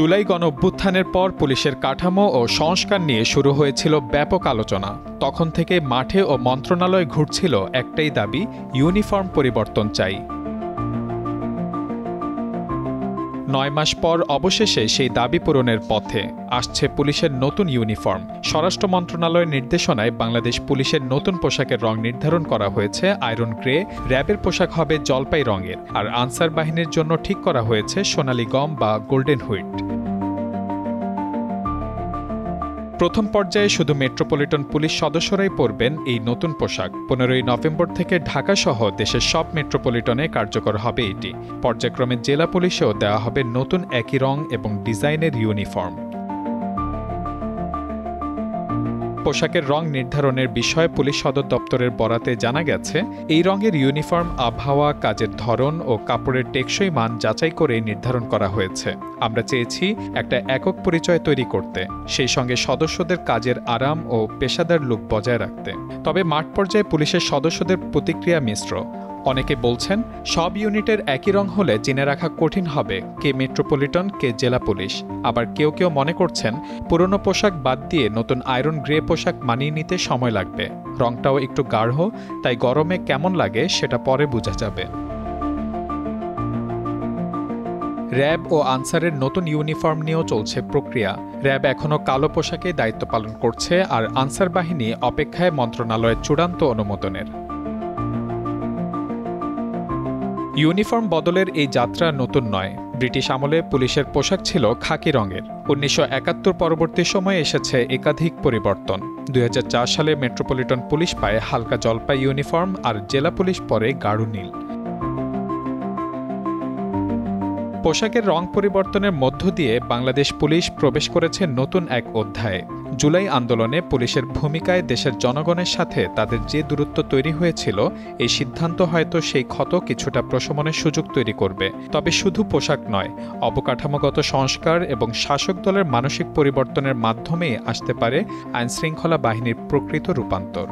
জুলাই গণঅভ্যুত্থানের পর পুলিশের কাঠামো ও সংস্কার নিয়ে শুরু হয়েছিল ব্যাপক আলোচনা। তখন থেকে মাঠে ও মন্ত্রণালয়ে ঘুরছিল একটাই দাবি, ইউনিফর্ম পরিবর্তন চাই। ৯ মাস পর অবশেষে সেই দাবি পূরণের পথে আসছে পুলিশের নতুন ইউনিফর্ম। স্বরাষ্ট্র মন্ত্রণালয়ের নির্দেশনায় বাংলাদেশ পুলিশের নতুন পোশাকের রং নির্ধারণ করা হয়েছে আয়রন গ্রে, র্যাবের পোশাক হবে জলপাই রঙের, আর আনসার বাহিনীর জন্য ঠিক করা হয়েছে সোনালী গম বা গোল্ডেন হুইট। প্রথম পর্যায়ে শুধু মেট্রোপলিটন পুলিশ সদস্যরাই পরবেন এই নতুন পোশাক। 15ই নভেম্বর থেকে ঢাকাসহ দেশের সব মেট্রোপলিটনে কার্যকর হবে এটি। পর্যায়ক্রমে জেলা পুলিশেও দেওয়া হবে নতুন একই রং এবং ডিজাইনের ইউনিফর্ম। পোশাকের রং নির্ধারণের বিষয়ে পুলিশ সদর দপ্তরের বরাতে জানা গেছে, এই রঙের ইউনিফর্ম আবহাওয়া, কাজের ধরন ও কাপড়ের টেকসই মান যাচাই করে নির্ধারণ করা হয়েছে। আমরা চেয়েছি একটা একক পরিচয় তৈরি করতে, সেই সঙ্গে সদস্যদের কাজের আরাম ও পেশাদার লুক বজায় রাখতে। তবে মাঠ পর্যায়ে পুলিশের সদস্যদের প্রতিক্রিয়া মিশ্র। অনেকে বলছেন, সব ইউনিটের একই রং হলে চিনে রাখা কঠিন হবে কে মেট্রোপলিটন, কে জেলা পুলিশ। আবার কেউ কেউ মনে করছেন, পুরনো পোশাক বাদ দিয়ে নতুন আয়রন গ্রে পোশাক মানিয়ে নিতে সময় লাগবে, রংটাও একটু গাঢ়, তাই গরমে কেমন লাগে সেটা পরে বোঝা যাবে। র্যাব ও আনসারের নতুন ইউনিফর্ম নিয়েও চলছে প্রক্রিয়া। র্যাব এখনও কালো পোশাকেই দায়িত্ব পালন করছে, আর আনসার বাহিনী অপেক্ষায় মন্ত্রণালয়ের চূড়ান্ত অনুমোদনের। ইউনিফর্ম বদলের এই যাত্রা নতুন নয়। ব্রিটিশ আমলে পুলিশের পোশাক ছিল খাকি রঙের। 1971 পরবর্তী সময়ে এসেছে একাধিক পরিবর্তন। 2004 সালে মেট্রোপলিটন পুলিশ পায় হালকা জলপাই ইউনিফর্ম, আর জেলা পুলিশ পরে গাঢ় নীল। পোশাকের রং পরিবর্তনের মধ্য দিয়ে বাংলাদেশ পুলিশ প্রবেশ করেছে নতুন এক অধ্যায়ে। জুলাই আন্দোলনে পুলিশের ভূমিকায় দেশের জনগণের সাথে তাদের যে দূরত্ব তৈরি হয়েছিল, এই সিদ্ধান্ত হয়তো সেই ক্ষত কিছুটা প্রশমনের সুযোগ তৈরি করবে। তবে শুধু পোশাক নয়, অবকাঠামোগত সংস্কার এবং শাসক দলের মানসিক পরিবর্তনের মাধ্যমেই আসতে পারে আইনশৃঙ্খলা বাহিনীর প্রকৃত রূপান্তর।